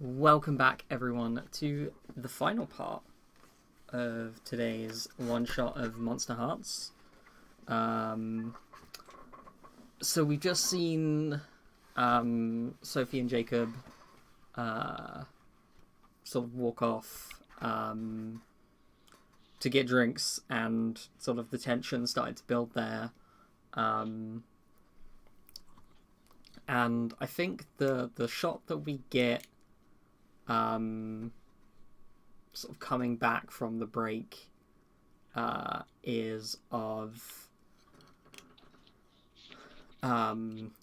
Welcome back, everyone, to the final part of today's one-shot of Monsterhearts. So we've just seen Sophie and Jacob sort of walk off to get drinks, and sort of the tension started to build there. And I think the shot that we get sort of coming back from the break is of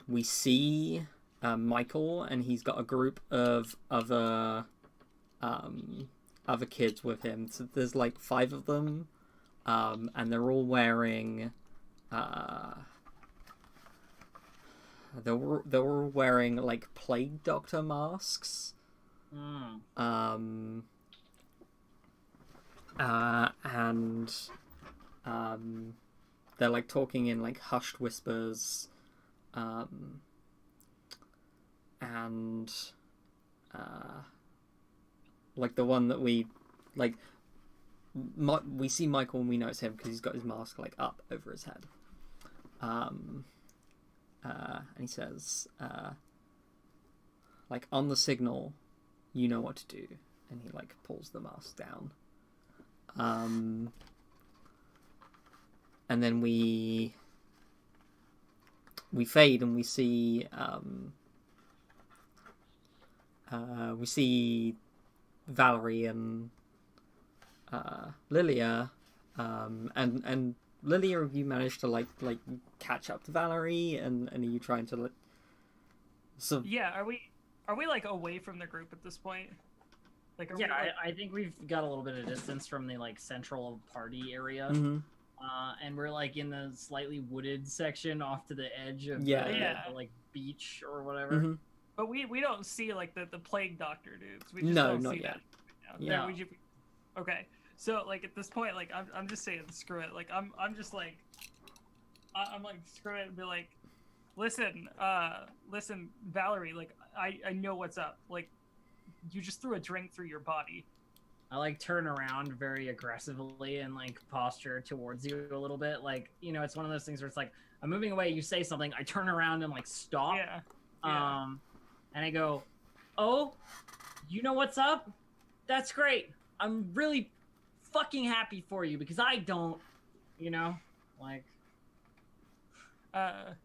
we see Michael, and he's got a group of other kids with him. So there's like 5 of them, and they're all wearing they were wearing like plague doctor masks. And they're like talking in like hushed whispers, and like the one that we like, we see Michael and we notice him because he's got his mask like up over his head, and he says like, on the signal, you know what to do, and he like pulls the mask down, and then we fade and we see Valerie and Lilia, and Lilia, have you managed to like catch up to Valerie, and are you trying to like yeah, are we like away from the group at this point? Like, yeah, I think we've got a little bit of distance from the like central party area, and we're like in the slightly wooded section off to the edge of the like beach or whatever. But we don't see like the plague doctor dudes. We just no, don't not see yet. that. Yeah. Okay. So like at this point, like I'm just saying screw it. Like I'm just like I'm like screw it and be like, listen, Valerie, like I know what's up. Like, you just threw a drink through your body. I like turn around very aggressively and like posture towards you a little bit. Like, you know, it's one of those things where it's like I'm moving away, you say something, I turn around and like stop. Yeah. And I go, "Oh, you know what's up? That's great. I'm really fucking happy for you because I don't, you know, like." And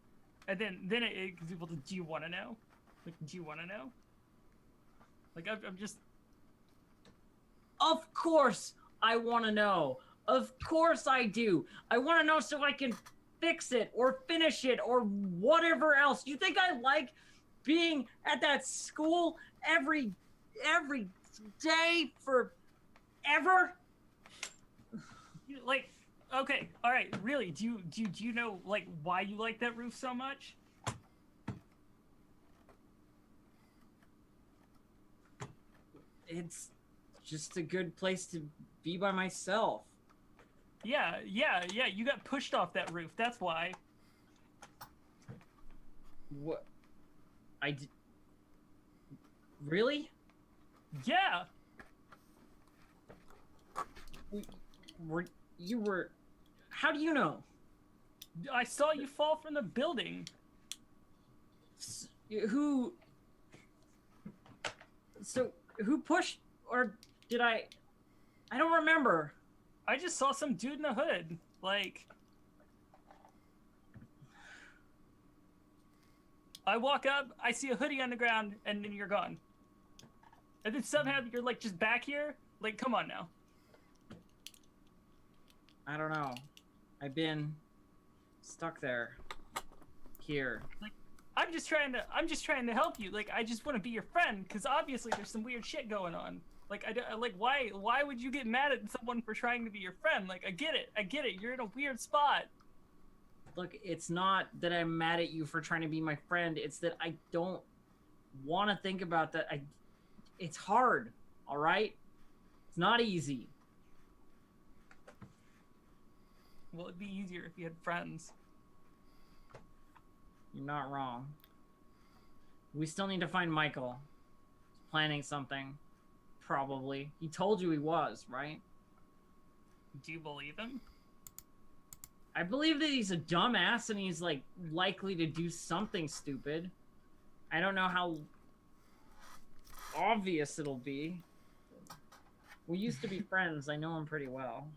then it gives people to, do you want to know? Like, do you want to know? Like, I'm just. Of course I want to know. Of course I do. I want to know so I can fix it or finish it or whatever else. You think I like being at that school every day forever? Like, okay, all right. Really, do you know like why you like that roof so much? It's just a good place to be by myself. Yeah. You got pushed off that roof. That's why. What? I did. Really? Yeah. You were. How do you know? I saw you fall from the building. Who? So who pushed, or did I don't remember. I just saw some dude in a hood. Like, I walk up, I see a hoodie on the ground, and then you're gone. And then somehow you're like just back here. Like, come on now. I don't know. I've been stuck there. Here. Like, I'm just trying to help you. Like, I just want to be your friend, because obviously there's some weird shit going on. Like, why would you get mad at someone for trying to be your friend? Like, I get it. You're in a weird spot. Look, it's not that I'm mad at you for trying to be my friend. It's that I don't want to think about that. It's hard, all right? It's not easy. Well, it'd be easier if you had friends. You're not wrong. We still need to find Michael. planning something. Probably. He told you he was, right? Do you believe him? I believe that he's a dumbass and he's, like, likely to do something stupid. I don't know how obvious it'll be. We used to be friends. I know him pretty well.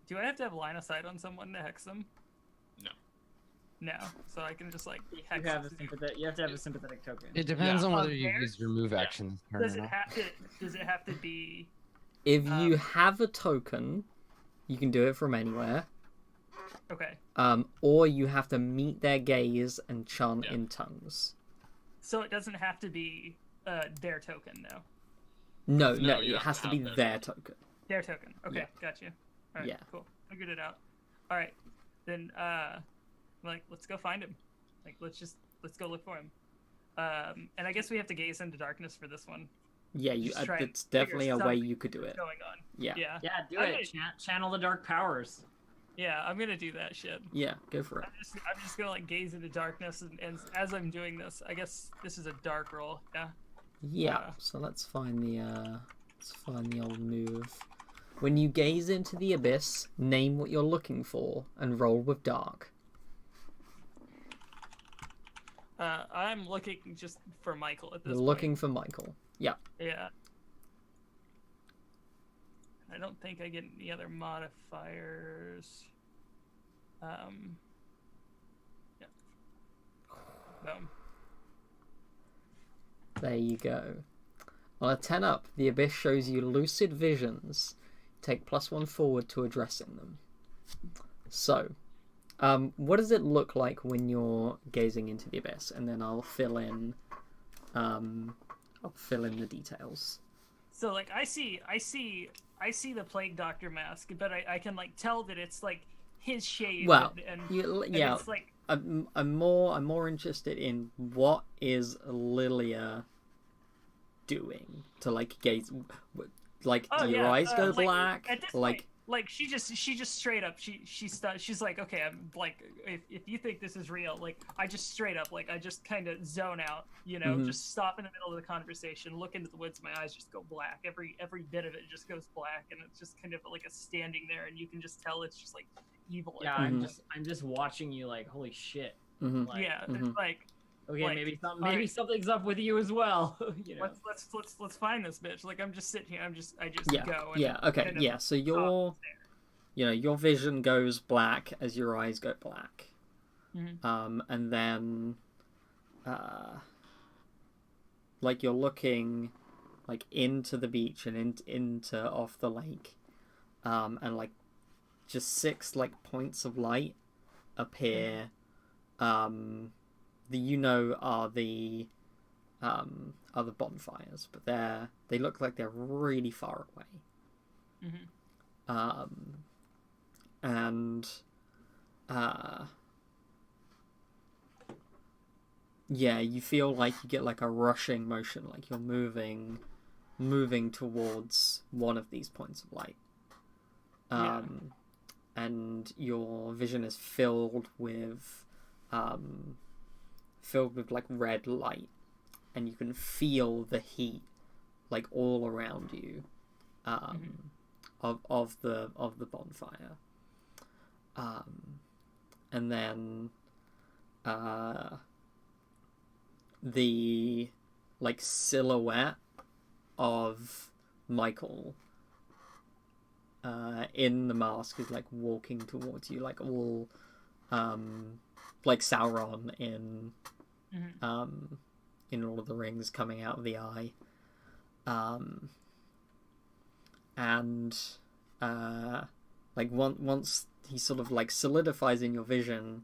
Do I have to have line of sight on someone to hex them? No. No. So I can just, like, You hex have them. you have to have a sympathetic token. It depends on whether Oh, you there- use your move action turn Does or it not. have to be... If you have a token, you can do it from anywhere. Okay. Or you have to meet their gaze and chant Yeah. in tongues. So it doesn't have to be their token, though. No, No, it you have has to to be have their token. Their token. Okay, Yeah. got you. All right, Yeah. cool. Figured it out. All right, then, like, let's go find him. Like, let's go look for him. And I guess we have to gaze into darkness for this one. Yeah, Just try and it's definitely a figure way something you could do it. Going on. Yeah. Yeah. Yeah, do I'm it. Channel the dark powers. Yeah, I'm gonna do that shit. Yeah, go for it. I'm just gonna like gaze into darkness, and as I'm doing this, I guess this is a dark roll. Yeah. Yeah, so let's find the old move. When you gaze into the abyss, name what you're looking for and roll with dark. I'm looking just for Michael at this You're point. looking for Michael. Yeah. Yeah. I don't think I get any other modifiers. Yeah. Boom. There you go. On a 10 up, the abyss shows you lucid visions. Take +1 forward to addressing them. So, what does it look like when you're gazing into the abyss? And then I'll fill in the details. So like I see the plague doctor mask, but I can like tell that it's like his shade. Well, and yeah. it's like I'm more interested in what is Lilia doing to like gaze, like do your eyes go like, black, at this like point, like she just straight up she's like, okay, I'm like, if you think this is real, like I just straight up like I just kind of zone out, you know, Mhm. just stop in the middle of the conversation, look into the woods, my eyes just go black, every bit of it just goes black, and it's just kind of like a standing there, and you can just tell it's just like evil. Yeah, Mhm. I'm just watching you like, holy shit. Mhm. Like, Yeah, Mhm. it's like okay, like, maybe alright. something's up with you as well. You know. let's find this bitch. Like I'm just sitting here, I just yeah, go. And yeah, okay, kind of yeah. So your, your vision goes black as your eyes go black, Mhm. and then, like you're looking, like into the beach and into off the lake, and like, just 6 like points of light appear, are the bonfires, but they look like they're really far away. Mhm. And yeah, you feel like you get like a rushing motion, like you're moving towards one of these points of light. Yeah. And your vision is filled with like red light, and you can feel the heat like all around you, of the bonfire, and then the like silhouette of Michael in the mask is like walking towards you, like all like Sauron in Lord of the Rings, coming out of the eye, and like once he sort of like solidifies in your vision,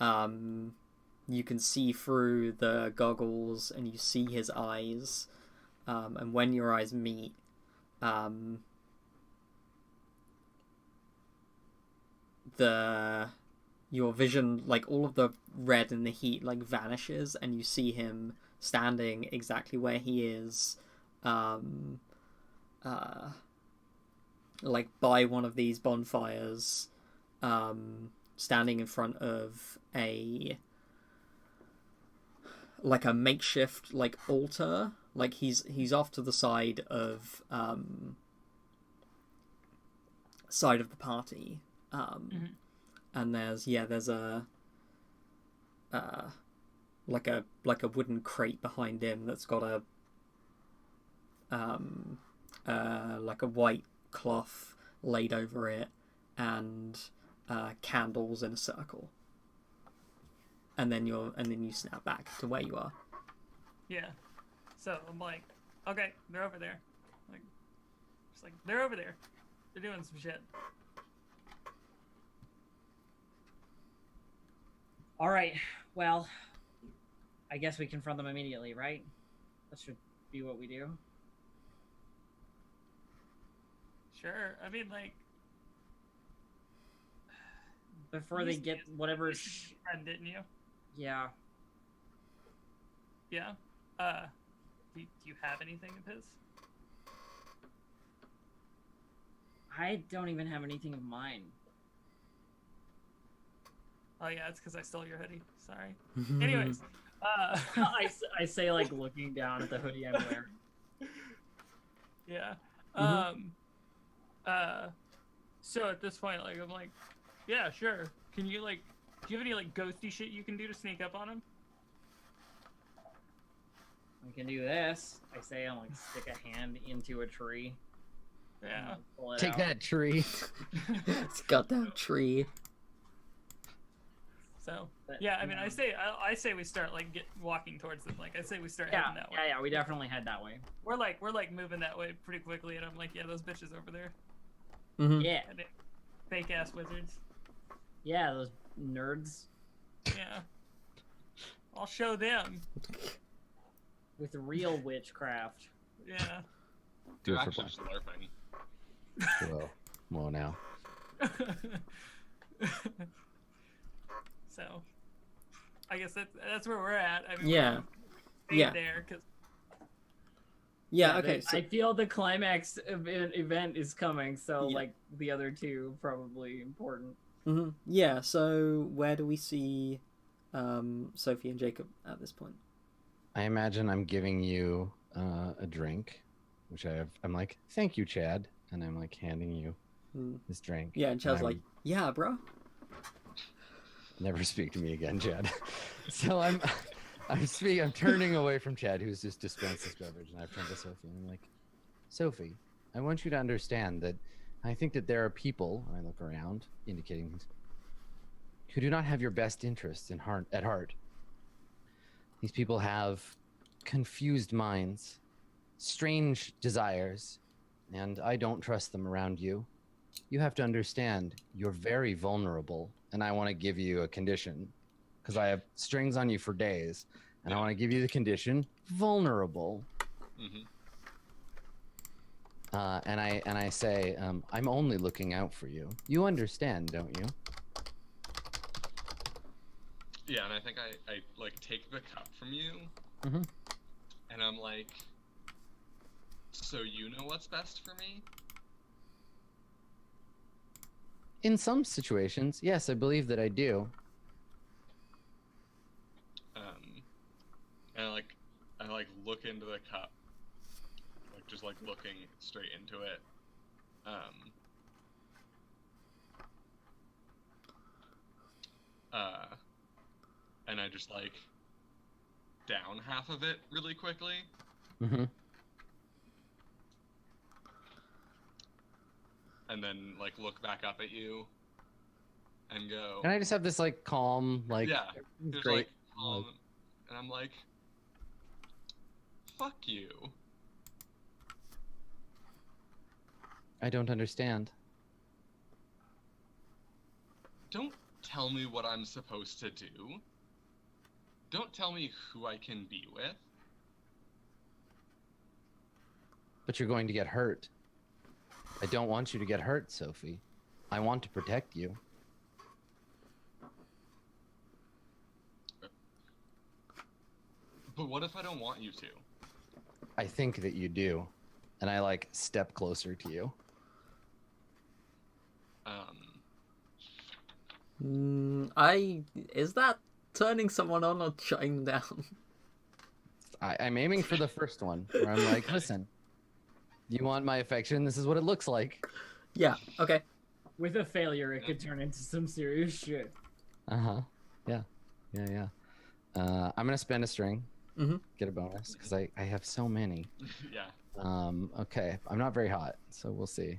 you can see through the goggles and you see his eyes, and when your eyes meet, your vision, like all of the red and the heat, like vanishes, and you see him standing exactly where he is, like by one of these bonfires, standing in front of a like a makeshift like altar. Like he's off to the side of the party. And there's a like a wooden crate behind him that's got like a white cloth laid over it and candles in a circle. And then you snap back to where you are. Yeah. So I'm like, okay, they're over there. Like, just like they're over there. They're doing some shit. All right. Well, I guess we confront them immediately, right? That should be what we do. Sure. I mean, like, Before they get whatever. You said your friend, didn't you? Yeah. Yeah. Do you have anything of his? I don't even have anything of mine. Oh yeah, it's because I stole your hoodie. Sorry. Anyways, I say, like, looking down at the hoodie I'm wearing. Yeah. So at this point, like, I'm like, yeah, sure. Can you, like, do you have any, like, ghosty shit you can do to sneak up on him? We can do this. I say, I'm like, stick a hand into a tree. Yeah. Pull it Take out. that tree. It's got that tree. So But, yeah, I mean, yeah. I say we start like walking towards them. Like I say we start Yeah, heading that way. yeah, we definitely head that way. We're like moving that way pretty quickly, and I'm like, yeah, those bitches over there, Mm-hmm. Yeah, fake ass wizards. yeah, those nerds Yeah, I'll show them. with real witchcraft. Yeah. Do They're it for actually fun. slurping. Whoa now. So, I guess that's where we're at. I mean, Yeah. we're Yeah. there because Yeah. Okay. So I feel the climax event is coming, so Yeah. like the other two probably important. yeah. So where do we see Sophie and Jacob at this point? I imagine I'm giving you a drink, which I'm like, thank you, Chad, and I'm like handing you this drink. Yeah, and Chad's I'm- like, yeah, bro. Never speak to me again, Chad. So I'm turning away from Chad, who's just dispensed this beverage, and I've turned to Sophie, and I'm like, Sophie, I want you to understand that I think that there are people, and I look around, indicating these, who do not have your best interests at heart. These people have confused minds, strange desires, and I don't trust them around you. You have to understand, you're very vulnerable, and I want to give you a condition, because I have strings on you for days, and I want to give you the condition, vulnerable. Mm-hmm. And I say, I'm only looking out for you. You understand, don't you? Yeah, and I think I like take the cup from you, Mhm. and I'm like, so you know what's best for me? In some situations, yes, I believe that I do. And I look into the cup, like just like looking straight into it. And I just like down half of it really quickly. Mm-hmm. And then like look back up at you and go, And I just have this like calm, like, yeah, everything's just great. like calm, and I'm like, fuck you. I don't understand. Don't tell me what I'm supposed to do. Don't tell me who I can be with. But you're going to get hurt. I don't want you to get hurt, Sophie. I want to protect you. But what if I don't want you to? I think that you do. And I like step closer to you. Is that turning someone on or shutting them down? I'm aiming for the first one, where I'm like, listen, you want my affection? This is what it looks like. Yeah. Okay. With a failure, it could turn into some serious shit. Uh-huh. Yeah. I'm gonna spend a string, Mm-hmm. get a bonus, because I have so many. Yeah. Okay, I'm not very hot, so we'll see.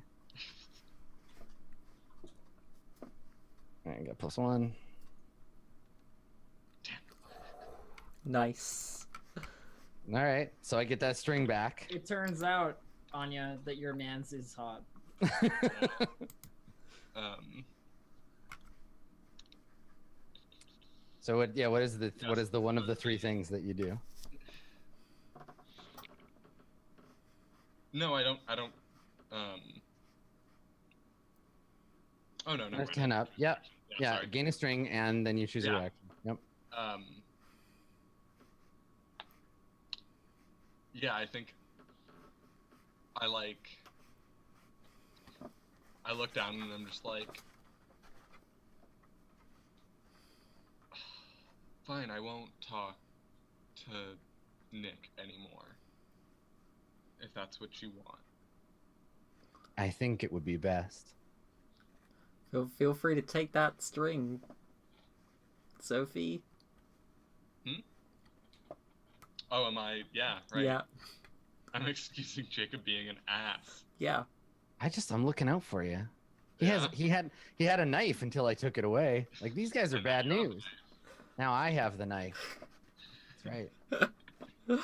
I got +1. Nice. All right, so I get that string back. It turns out, Anya, that your man's is hot. So what? Yeah, what is the one of the three things that you do? No, I don't. Oh no, no. There's 10 up. Yep. Yeah. Sorry. Gain a string, and then you choose your Yeah. action. Yep. Yeah, I think I look down and I'm just like, fine, I won't talk to Nick anymore. If that's what you want. I think it would be best. Feel free to take that string, Sophie. Oh, am I? Yeah, right. Yeah. I'm excusing Jacob being an ass. Yeah. I'm looking out for you. He Yeah. had a knife until I took it away. Like, these guys are bad news. Now I have the knife. That's right.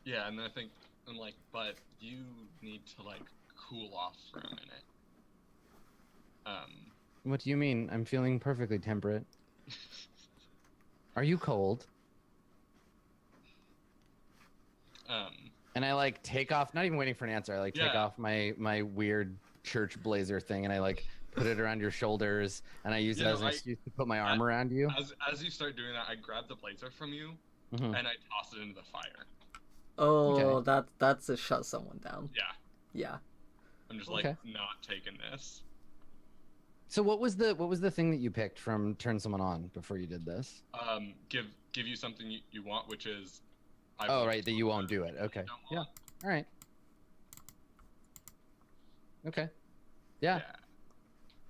Yeah, and then I think I'm like, but you need to like cool off for a minute. What do you mean? I'm feeling perfectly temperate. Are you cold? And I like take off, not even waiting for an answer. I like take Yeah. off my weird church blazer thing, and I like put it around your shoulders, and I use it as an excuse to put my arm around you. As you start doing that, I grab the blazer from you Mhm. and I toss it into the fire. Oh, Okay. that's a shut someone down. Yeah, Yeah. I'm just Okay. like not taking this. So what was the thing that you picked from Turn Someone On before you did this? Give you something you want, which is. Oh, right, that you won't do it. Okay. Don't Yeah. want. All right. Okay. Yeah.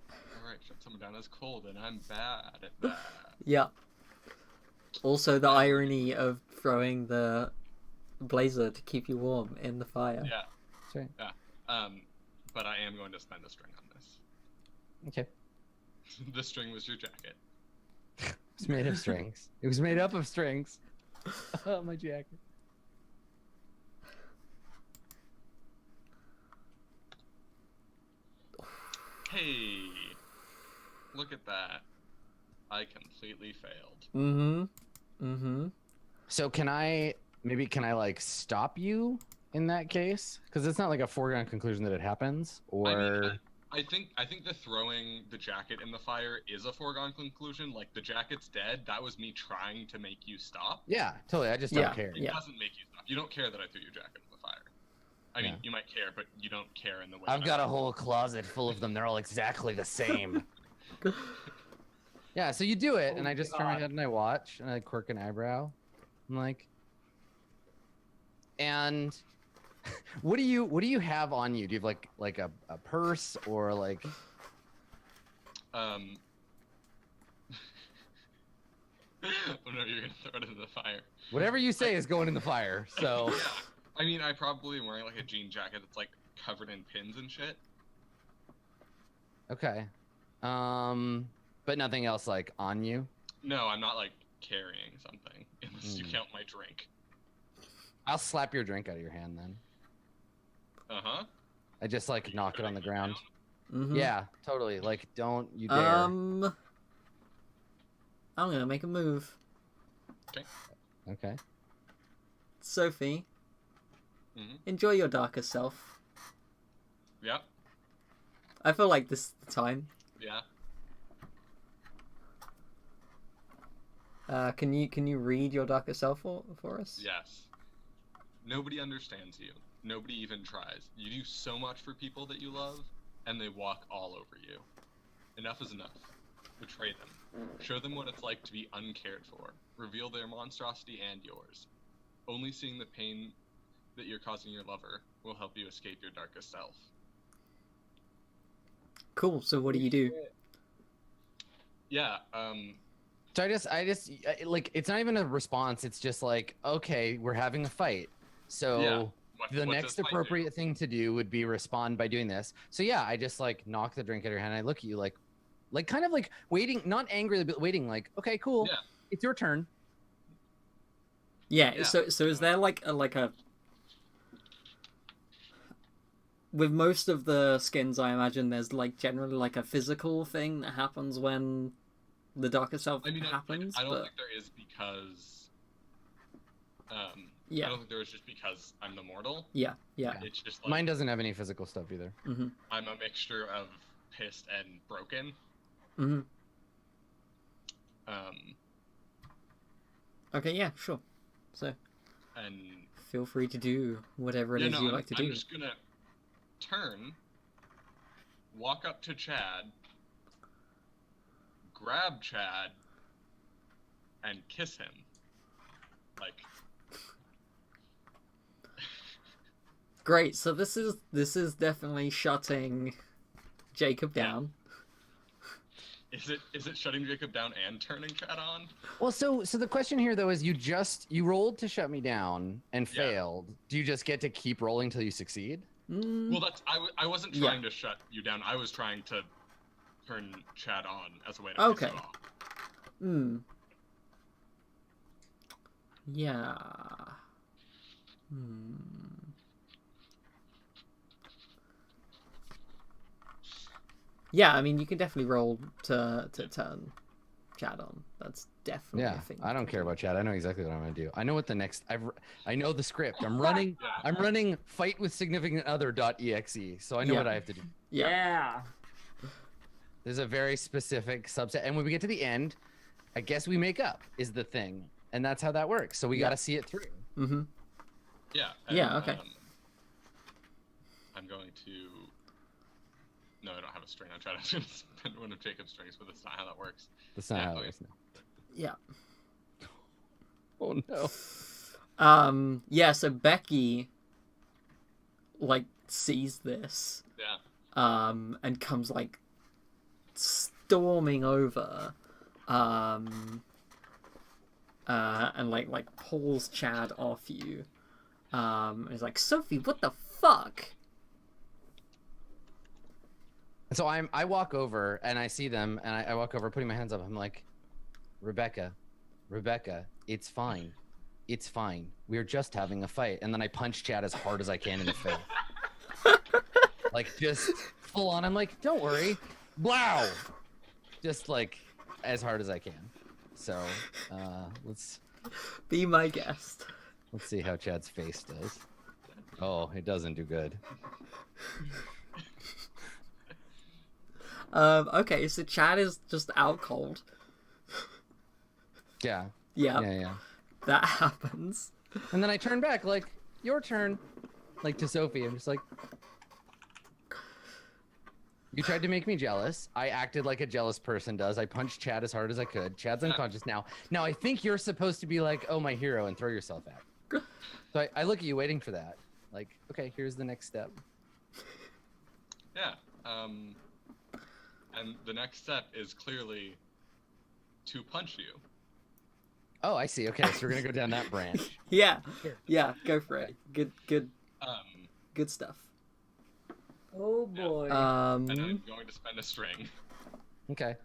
All right, shut someone down as cold, and I'm bad at that. Yeah. Also, the irony of throwing the blazer to keep you warm in the fire. Yeah. That's right. Yeah. But I am going to spend a string on this. Okay. The string was your jacket. It's made of strings. It was made up of strings. Oh, my jacket. Hey, look at that. I completely failed. So can I like stop you in that case? Because it's not like a foregone conclusion that it happens, or I think the throwing the jacket in the fire is a foregone conclusion. Like, the jacket's dead. That was me trying to make you stop. yeah, totally. I just Yeah. don't care. It doesn't make you stop. You don't care that I threw your jacket in the fire. I mean, Yeah. you might care, but you don't care in the way. I've got a whole closet full of them. They're all exactly the same. Yeah, so you do it, and I just turn my head and I watch, and I quirk an eyebrow. I'm like, and what do you have on you? Do you have like a purse or like? Oh no, you're gonna throw it into the fire. Whatever you say is going in the fire. So. Yeah. I mean, I probably am wearing like a jean jacket that's like covered in pins and shit. Okay. But nothing else like on you? No, I'm not like carrying something unless you count my drink. I'll slap your drink out of your hand then. Uh-huh. I just like knock it on the ground. Mhm. Yeah, totally. Like, don't you dare. I'm gonna make a move. Okay. Sophie, Mhm. enjoy your darker self. Yep. I feel like this is the time. Yeah. Can you read your darker self for us? Yes. Nobody understands you. Nobody even tries. You do so much for people that you love, and they walk all over you. Enough is enough. Betray them. Show them what it's like to be uncared for. Reveal their monstrosity and yours. Only seeing the pain that you're causing your lover will help you escape your darkest self. Cool. So what do you do? Yeah, So like, it's not even a response. It's just like, okay, we're having a fight. So Yeah. the What's next this fight do? appropriate thing to do would be respond by doing this. So yeah, I just like knock the drink out of your hand. I look at you like kind of like waiting, not angrily, but waiting. Like, okay, cool, Yeah. it's your turn. Yeah. Yeah. So is there like a with most of the skins, I imagine there's like generally like a physical thing that happens when the darker self I mean, happens. I don't but think there is because. yeah, I don't think there is just because I'm the mortal. yeah. It's just like Mine doesn't have any physical stuff either. Mm-hmm. I'm a mixture of pissed and broken. Mm-hmm. Um, Okay. Yeah. Sure. So and feel free to do whatever it is you like to do. I'm just gonna turn, walk up to Chad, grab Chad, and kiss him. Like, Great. So this is definitely shutting Jacob Yeah. down. is it shutting Jacob down and turning Chad on? Well, so the question here though is, you rolled to shut me down and Yeah. failed. Do you just get to keep rolling till you succeed? Mm, Well, I wasn't Yeah. trying to shut you down. I was trying to turn Chad on as a way to Okay. piss you off. Hmm. Yeah. Hmm. Yeah, I mean, you can definitely roll to turn Chad on. That's definitely Yeah, a thing. I you don't can care do. about chat. I know exactly what I'm gonna do. I know what the next. I know the script. I'm running. Yeah. I'm running fight with significant other.exe. So I know Yeah. what I have to do. Yeah. There's a very specific subset, and when we get to the end, I guess we make up is the thing, and that's how that works. So we Yeah. got to see it through. Mm-hmm. Yeah. Yeah, okay. I'm going to. No, I don't have a string. I'm trying to spend one of Jacob's strings, but that's not how that works. That's not Yeah, how it okay. works. No. Yeah. Oh no. Yeah, so Becky like sees this Yeah. and comes like storming over and like pulls Chad off you. And is like, Sophie, what the fuck? So I walk over and I see them, and I walk over, putting my hands up. I'm like, Rebecca, it's fine. It's fine. We're just having a fight. And then I punch Chad as hard as I can in the face. Like, just full on. I'm like, don't worry. Wow. Just like as hard as I can. So let's Be my guest. see how Chad's face does. Oh, it doesn't do good. Okay, so Chad is just out cold. Yeah. Yeah, Yeah. that happens. And then I turn back, like, your turn. Like, to Sophie. I'm just like, you tried to make me jealous. I acted like a jealous person does. I punched Chad as hard as I could. Chad's unconscious now. Now I think you're supposed to be like, oh, my hero, and throw yourself out. So I look at you waiting for that. Like, okay, here's the next step. Yeah. And the next step is clearly to punch you. Oh, I see. Okay, so we're gonna go down that branch. Yeah, go for it. Good stuff. Oh boy. And I'm going to spend a string. Okay.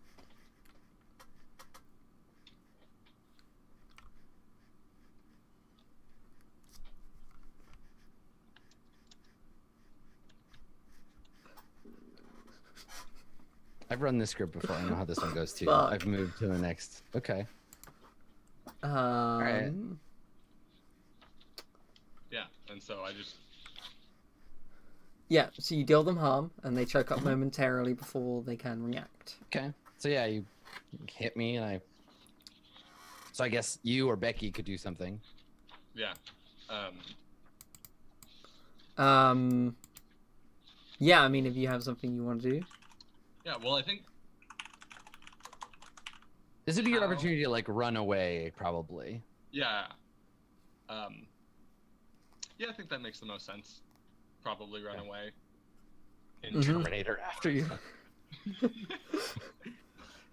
I've run this script before. I know how this one goes too. Fuck. I've moved to the next. Okay. Right. Yeah, and so I just. Yeah, so you deal them harm, and they choke up momentarily before they can react. Okay. So yeah, you hit me, and I. So I guess you or Becky could do something. Yeah. Yeah, I mean, if you have something you want to do. Yeah, well, I think This would be your How- opportunity to like run away, probably. Yeah. Yeah, I think that makes the most sense. Probably run Okay. away. And Mhm. Terminator after you.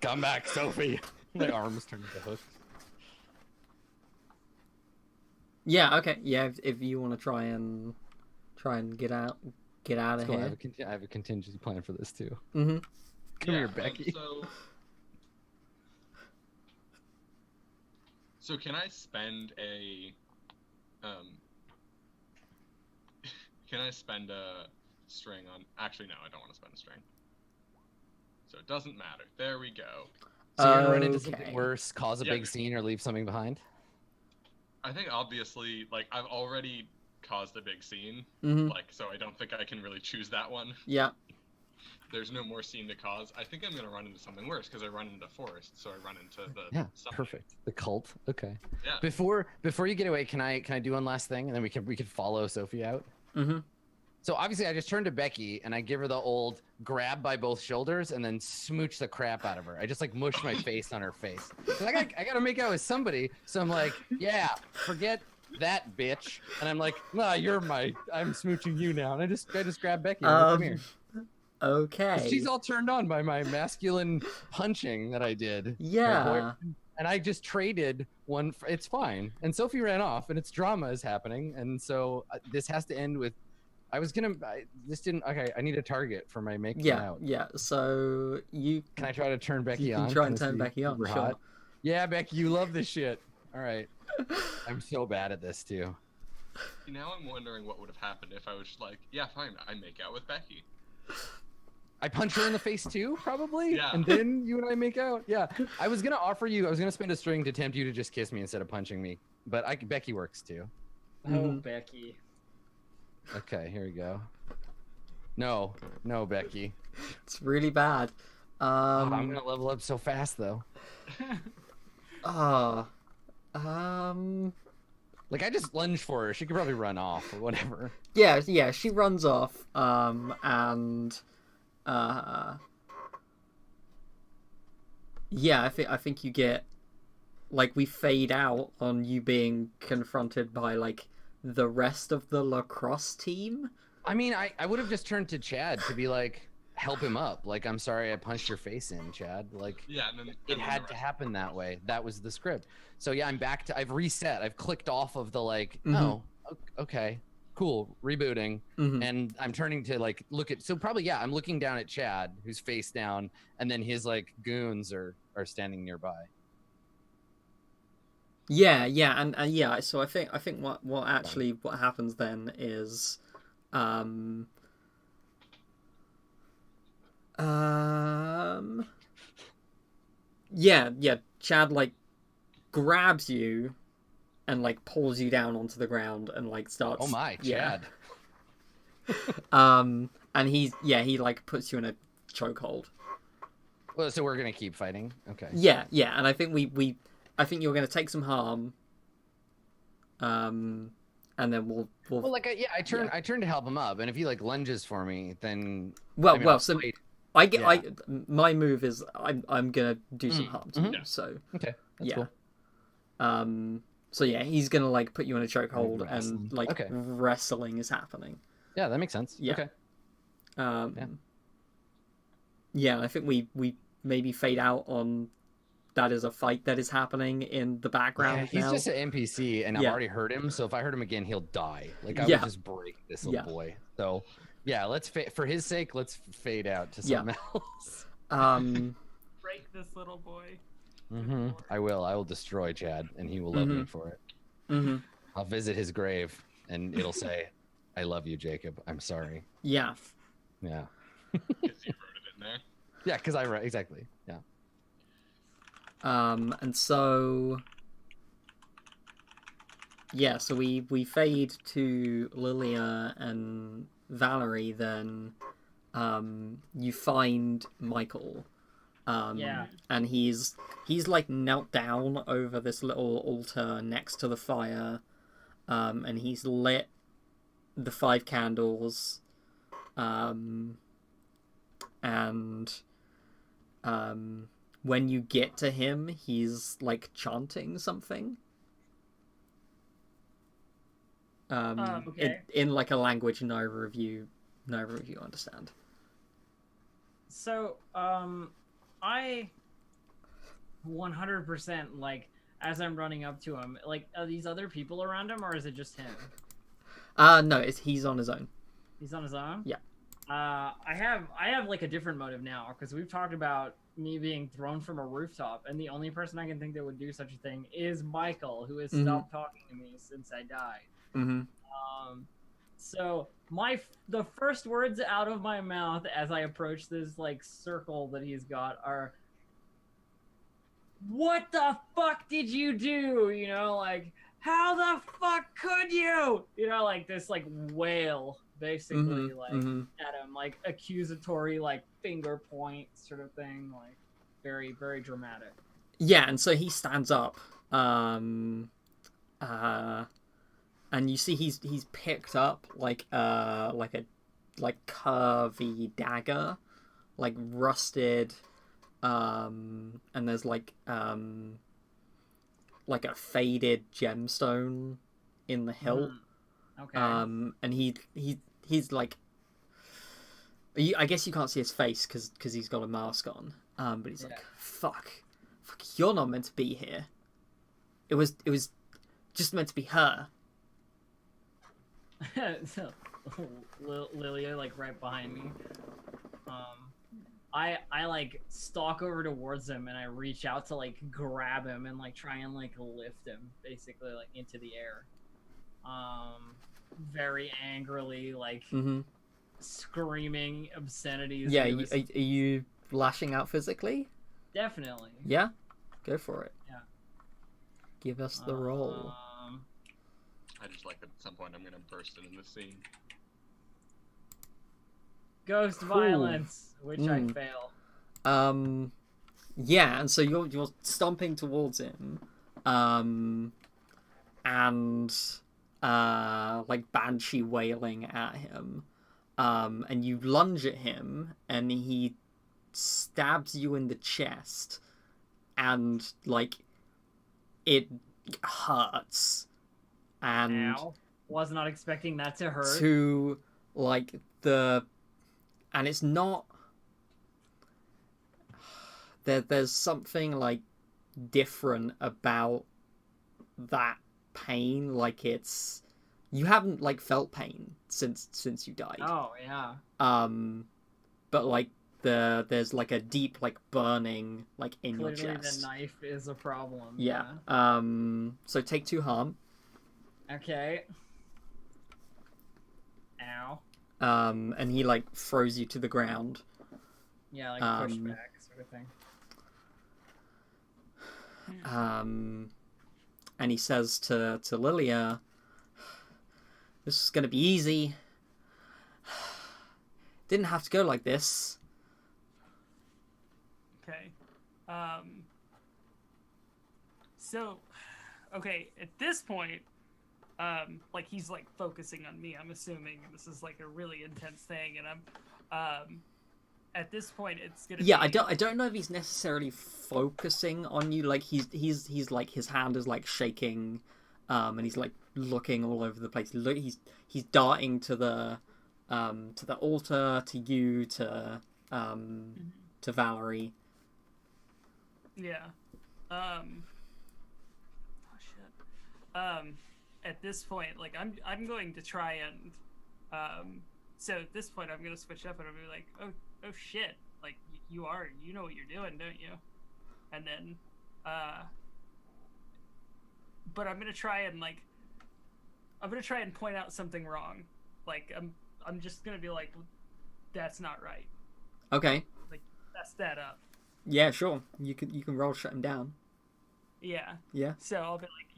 Come back, Sophie. My arms turn into hooks. Yeah. Okay. Yeah. If you want to try and get out It's of cool. here. I have a contingency plan for this too. Mm-hmm. Come Yeah, here, Becky. So can I spend a can I spend a string on? Actually, no, I don't want to spend a string. So it doesn't matter. There we go. So you're gonna run into Okay. something worse, cause a Yeah. big scene, or leave something behind? I think obviously, like, I've already caused a big scene, Mm-hmm. like, so I don't think I can really choose that one. Yeah. There's no more scene to cause. I think I'm gonna run into something worse because I run into forest, so I run into the Yeah, something. perfect. The cult. Okay. Yeah. Before you get away, can I do one last thing, and then we can follow Sophie out? Mm-hmm. So obviously, I just turn to Becky and I give her the old grab by both shoulders and then smooch the crap out of her. I just like mush my face on her face. Like I gotta make out with somebody, so I'm like, yeah, forget that bitch, and I'm like, nah, I'm smooching you now, and I just grab Becky. And I'm like, come here. Okay. 'Cause she's all turned on by my masculine punching that I did. Yeah. And I just traded one. It's fine. And Sophie ran off, and it's drama is happening, and so this has to end with. This didn't. Okay, I need a target for my making Yeah. out. Yeah. So you Can I try to turn Becky you can on? try and this turn be Becky on. super Sure. hot? Yeah, Becky, you love this shit. All right. I'm so bad at this too. Now I'm wondering what would have happened if I was just like, yeah, fine, I make out with Becky. I punch her in the face too, probably. Yeah. And then you and I make out. Yeah. I was gonna spend a string to tempt you to just kiss me instead of punching me, but Becky works too. Oh, Mhm. Becky. Okay, here we go. No, Becky. It's really bad. I'm gonna level up so fast though. Like I just lunged for her. She could probably run off or whatever. Yeah, she runs off, yeah, I think you get, like, we fade out on you being confronted by, like, the rest of the lacrosse team. I mean, I would have just turned to Chad to be like, help him up. Like, I'm sorry I punched your face in, Chad. Like, Yeah, and then it had to happen that way. That was the script. So yeah, I've reset. I've clicked off of the like, oh, okay, cool, rebooting. Mhm. And I'm turning to like look at. So probably yeah, I'm looking down at Chad, who's face down, and then his like goons are standing nearby. Yeah, and yeah. So I think what happens then is, yeah. Chad like grabs you and like pulls you down onto the ground and like starts. Oh my, yeah. Chad. And he like puts you in a chokehold. Well, so we're gonna keep fighting. Okay. Yeah, and I think I think you're gonna take some harm. And then we'll Well, like I turn to help him up, and if he like lunges for me, then well, so fight. I get my move is I'm gonna do some harm to you. Yeah. So Okay, that's yeah. cool. So yeah, he's gonna like put you in a chokehold Wrestling. and like Okay. wrestling is happening. Yeah, that makes sense. Yeah. Okay. Yeah, I think we maybe fade out on that is a fight that is happening in the background Yeah, he's now. just an NPC, and I've Yeah. already hurt him. So if I hurt him again, he'll die. Like I Yeah. would just break this little Yeah. boy. So yeah, for his sake, let's fade out to Yeah. something else. Break this little boy. I will destroy Chad, and he will love me for it. Mhm. I'll visit his grave, and it'll say, "I love you, Jacob. I'm sorry." Yeah. Yeah. Because you wrote it in there. Yeah, because I wrote exactly. Yeah. And so yeah, so we fade to Lilia and Valerie. Then you find Michael. Yeah. And he's like knelt down over this little altar next to the fire, and he's lit the 5 candles, and when you get to him, he's like chanting something. Okay. In like a language neither of you understand. So, I 100% like as I'm running up to him, like, are these other people around him or is it just him? No, he's on his own. He's on his own? Yeah. I have like a different motive now because we've talked about me being thrown from a rooftop, and the only person I can think that would do such a thing is Michael, who has stopped talking to me since I died. Mm-hmm. So the first words out of my mouth as I approach this like circle that he's got are, "What the fuck did you do?" You know, like, "How the fuck could you?" You know, like this like wail basically at him, like accusatory, like finger point sort of thing, like very, very dramatic. Yeah, and so he stands up. And you see he's picked up like a curvy dagger, like rusted, and there's like a faded gemstone in the hilt. Okay. And he's like, I guess you can't see his face because he's got a mask on. But he's like, fuck, you're not meant to be here. It was just meant to be her. So, Lilia, like right behind me. I like stalk over towards him and I reach out to like grab him and like try and like lift him basically like into the air. Very angrily, like screaming obscenities. Yeah, are you lashing out physically? Definitely. Yeah, go for it. Yeah. Give us the roll. I just like that at some point I'm gonna burst into the scene. Ghost violence, which I fail. Yeah, and so you're stomping towards him, and like banshee wailing at him, and you lunge at him, and he stabs you in the chest, and like it hurts. And Ow. Was not expecting that to hurt. To like and it's not there's something like different about that pain. Like it's, you haven't like felt pain since you died. Oh yeah. But like there's like a deep like burning like in Clearly your chest. the knife is a problem. Yeah. So take 2 harm. Okay. Ow. And he like throws you to the ground. Yeah, like pushback sort of thing. And he says to Lilia, "This is gonna be easy. Didn't have to go like this." Okay. So, okay, at this point, like he's like focusing on me. I'm assuming this is like a really intense thing, and I'm, at this point, it's gonna. Yeah, be... I don't know if he's necessarily focusing on you. Like he's like his hand is like shaking, and he's like looking all over the place. He's darting to the altar, to you, to Valerie. Yeah. Oh shit. At this point, like I'm going to try and so at this point I'm gonna switch up and I'm gonna be like, oh shit, like you know what you're doing, don't you? And then but I'm gonna try and point out something wrong. Like I'm just gonna be like, that's not right. Okay. Like mess that up. Yeah, sure. You can roll shut him down. Yeah. Yeah. So I'll be like,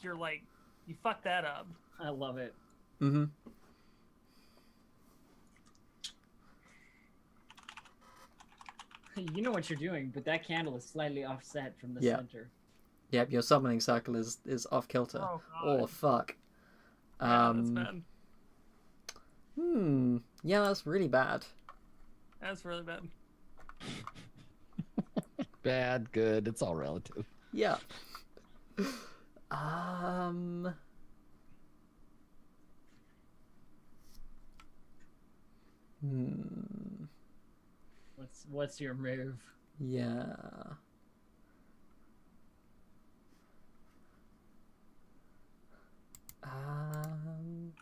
you're like, you fucked that up. I love it. Mm-hmm. You know what you're doing, but that candle is slightly offset from the Yeah. center. Yep, your summoning circle is off kilter. Oh, God. Oh fuck. Yeah, that's bad. Yeah, that's really bad. That's really bad. bad, good. It's all relative. Yeah. Um. Hmm. What's your move? Yeah. Um.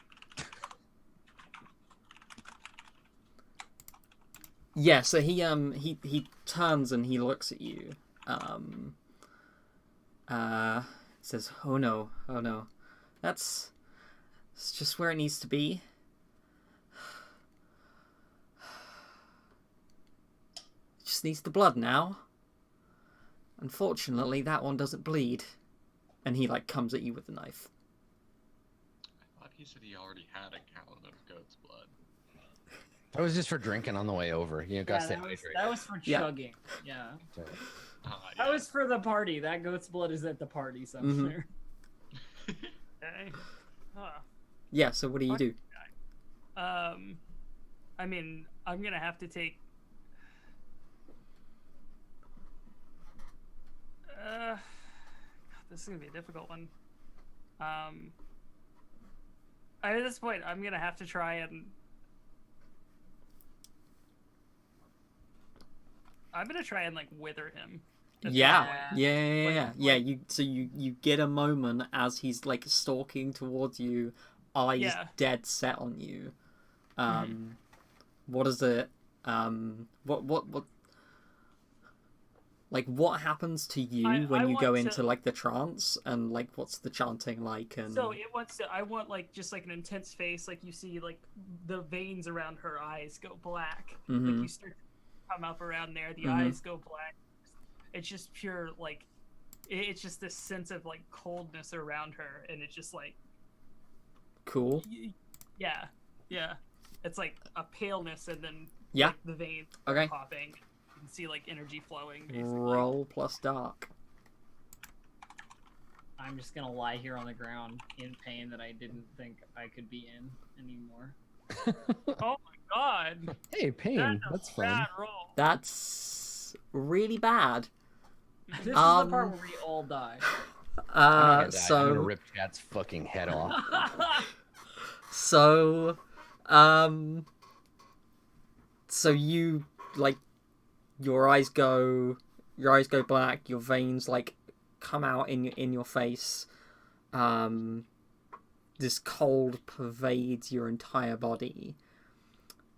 Yeah. So he turns and he looks at you. Um. Says, "Oh no, oh no, that's it's just where it needs to be." It just needs the blood now. Unfortunately, that one doesn't bleed. And he, like, comes at you with the knife. I thought he said he already had a gallon of goat's blood. That was just for drinking on the way over. You know, gotta stay hydrated. that was for Yeah. chugging. Yeah. That Yeah. was for the party. That goat's blood is at the party somewhere. Okay. Huh. Yeah, so what do you do? I mean, I'm gonna have to take. God, this is gonna be a difficult one. At this point, I'm gonna have to try and. I'm gonna try and like wither him. at this Yeah. point. Yeah. Like- You get a moment as he's, like, stalking towards you, eyes Yeah. dead set on you. What is it? What like, what happens to you I when you go want to- into, like, the trance, and, like, what's the chanting like? And So it wants to. I want like just like an intense face, like you see like the veins around her eyes go black. Like Mhm. you start to come up around there, the Mhm. eyes go black. It's just pure like, it's just this sense of like coldness around her, and it's just like, cool. yeah. It's like a paleness, and then Yeah. like, the veins Okay. popping. You can see like energy flowing. Basically. Roll plus dark. I'm just gonna lie here on the ground in pain that I didn't think I could be in anymore. Oh my god! Hey, pain. That's fun. Bad roll. That's really bad. This is the part where we all die. I'm not gonna die. I'm So gonna rip Chad's fucking head off. so so you, like, your eyes go black, your veins, like, come out in your face. This cold pervades your entire body,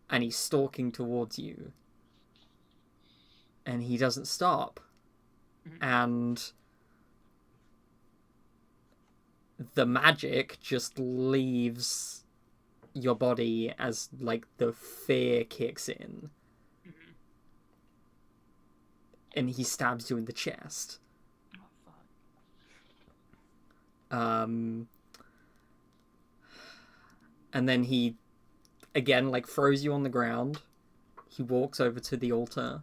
and he's stalking towards you, and he doesn't stop. And the magic just leaves your body as, like, the fear kicks in, and he stabs you in the chest. Oh, fuck. And then he again, like, throws you on the ground. He walks over to the altar.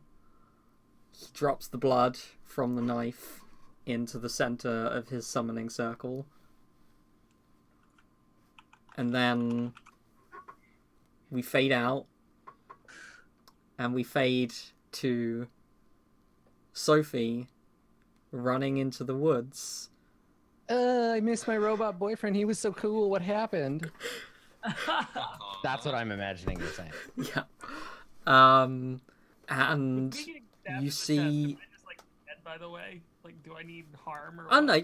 He drops the blood from the knife into the center of his summoning circle. And then we fade out. And we fade to Sophie running into the woods. I miss my robot boyfriend. He was so cool. What happened? That's what I'm imagining you're saying. Yeah. And Me getting stabbed you in the chest, see. am I just like dead, by the way? Like, do I need harm or? Oh what? no,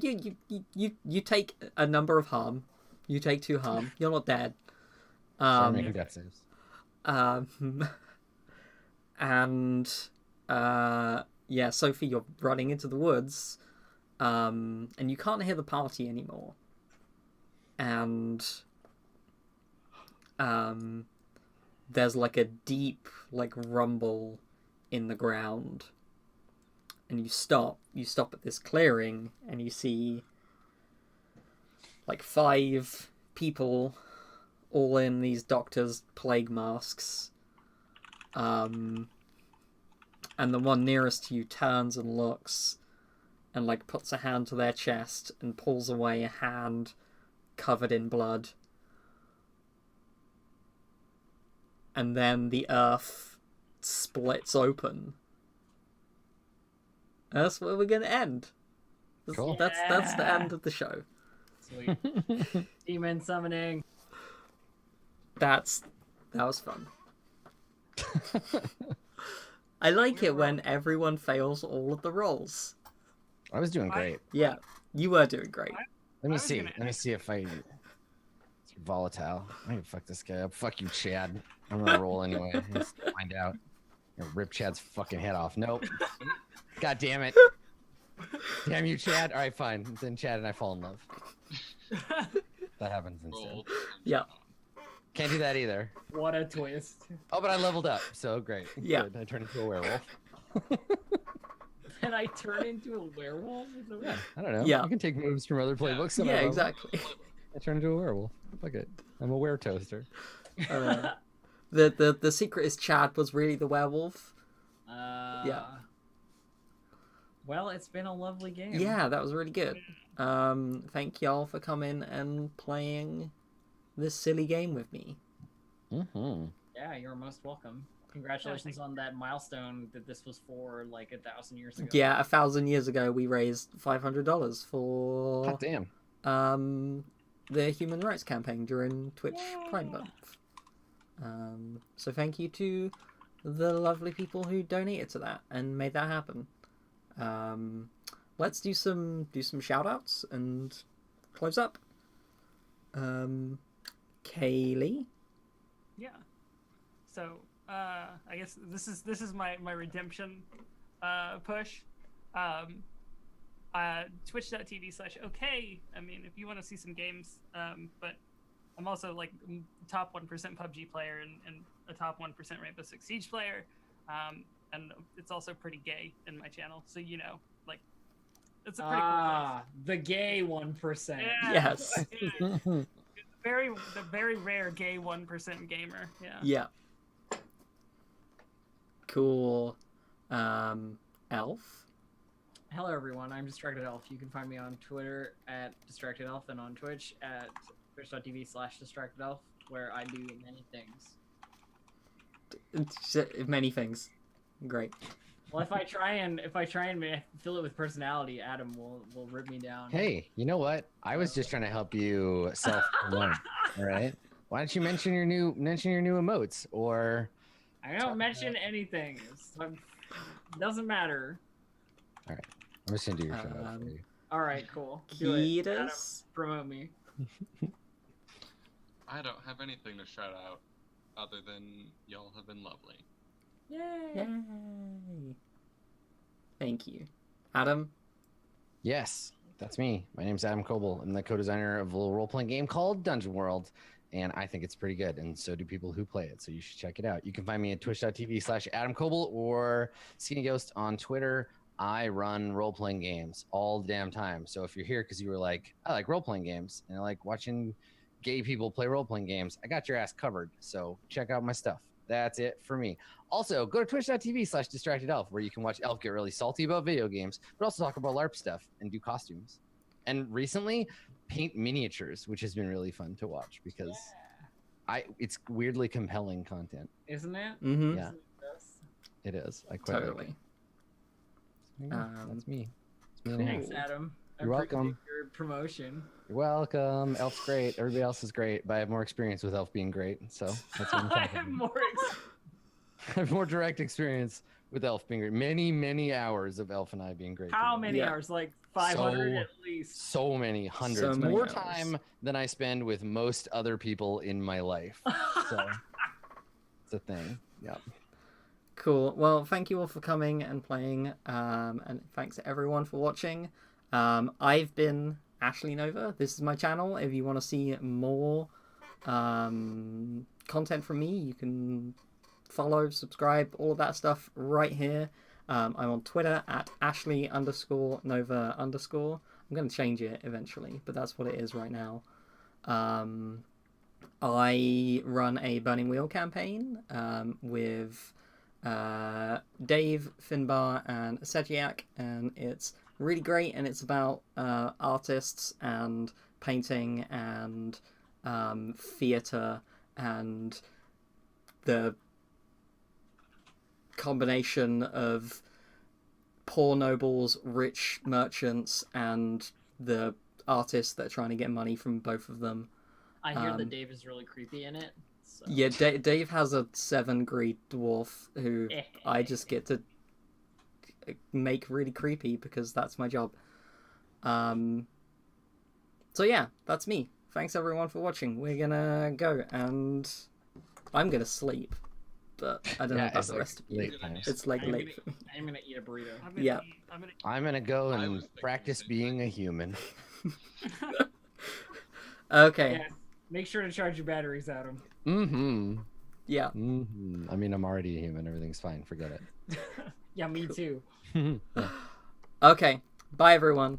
you take a number of harm. You take 2 harm. You're not dead. Sorry, making death saves. And yeah, Sophie, you're running into the woods, and you can't hear the party anymore. And there's like a deep, like, rumble in the ground, and you stop at this clearing, and you see like 5 people all in these doctor's plague masks. And the one nearest to you turns and looks and, like, puts a hand to their chest and pulls away a hand covered in blood. And then the earth splits open. That's where we're gonna end. Cool. That's the end of the show. Sweet. Demon summoning. That was fun. I like it when everyone fails all of the rolls. I was doing great. Yeah, you were doing great. Let me was see. gonna Let me see if I. It's volatile. I'm gonna fuck this guy up. Fuck you, Chad. I'm gonna roll anyway. Let's find out. I'm gonna rip Chad's fucking head off. Nope. God damn it. Damn you, Chad. All right, fine. Then Chad and I fall in love. That happens instead. Roll. Yeah. Can't do that either. What a twist. Oh, but I leveled up, so great. Yeah. Good. I turned into a werewolf. And I turn into a werewolf? Yeah, I don't know. Yeah. You can take moves from other playbooks. and I Yeah, love exactly. I turn into a werewolf. Fuck it. I'm a were toaster. The secret is Chad was really the werewolf. Yeah. Well, it's been a lovely game. Yeah, that was really good. Thank y'all for coming and playing this silly game with me. Mm-hmm. Yeah, you're most welcome. Congratulations on that milestone that this was for like 1,000 years ago. Yeah, 1,000 years ago we raised $500 for God damn. the human rights campaign during Twitch Prime Month. So thank you to the lovely people who donated to that and made that happen. Let's do some shout outs and close up. Kaylee. Yeah. So I guess this is my redemption push. Twitch.tv/okay. I mean, if you want to see some games, but I'm also like top 1% PUBG player and a top 1% Rainbow Six Siege player, and it's also pretty gay in my channel. So like it's a pretty cool the gay 1%. place. Yes. Yeah. The very rare gay 1% gamer. Yeah. Yeah. Cool. Elf. Hello everyone, I'm Distracted Elf. You can find me on Twitter at Distracted Elf and on Twitch at twitch.tv/Distracted Elf, where I do many things. Many things. Great. Well, if I try and fill it with personality, Adam will rip me down. Hey, you know what? I was just trying to help you self-learn. All right. Why don't you mention your new emotes or? I don't mention anything. Doesn't matter. All right. I'm just gonna do your shout out for you. All right, cool. Do it. Adam, Ketas. promote me. I don't have anything to shout out other than y'all have been lovely. Yay! Yay. Thank you. Adam. Yes, that's me. My name's Adam Coble. I'm the co-designer of a little role-playing game called Dungeon World, and I think it's pretty good, and so do people who play it, so you should check it out. You can find me at twitch.tv/Adam Coble or Skinny Ghost on Twitter. I run role-playing games all the damn time, so if you're here because you were like, I like role-playing games, and I like watching gay people play role-playing games, I got your ass covered, so check out my stuff. That's it for me. Also, go to twitch.tv/DistractedElf, where you can watch Elf get really salty about video games, but also talk about LARP stuff and do costumes. And recently, paint miniatures, which has been really fun to watch because it's weirdly compelling content. Isn't it? Mm-hmm. Yeah, it is. I quite Totally. like it. So, yeah, that's me. It's me and Thanks, Elf. Adam. I You're appreciate welcome. Your promotion. You're welcome. Elf's great. Everybody else is great, but I have more experience with Elf being great, so that's what I'm I talking have about. more. I have more direct experience with Elf being great. Many hours of Elf and I being great. How together. many Yeah. hours? Like 500 So- at least. So many hundreds. So many More hours. time than I spend with most other people in my life. So it's a thing. Yeah. Cool. Well, thank you all for coming and playing, and thanks to everyone for watching. I've been Ashley Nova. This is my channel. If you want to see more content from me, you can follow, subscribe, all of that stuff right here. I'm on Twitter at Ashley_Nova_. I'm going to change it eventually, but that's what it is right now. I run a Burning Wheel campaign with Dave, Finbar, and Sejiak, and it's really great, and it's about artists and painting and theatre and the combination of poor nobles, rich merchants, and the artists that are trying to get money from both of them. I hear that Dave is really creepy in it. So. Yeah, Dave has a 7 greed dwarf who I just get to make really creepy because that's my job. So yeah, that's me. Thanks everyone for watching. We're gonna go and I'm gonna sleep, but I don't know about the rest of you. Late times. It's like late for me. I'm gonna eat a burrito. Yeah. I'm gonna go I and was thinking practice the same being a human. Okay. Yeah. Make sure to charge your batteries, Adam. Mm-hmm. Yeah. Mm-hmm. I mean, I'm already a human. Everything's fine. Forget Yeah, me too. it. Okay. Bye everyone.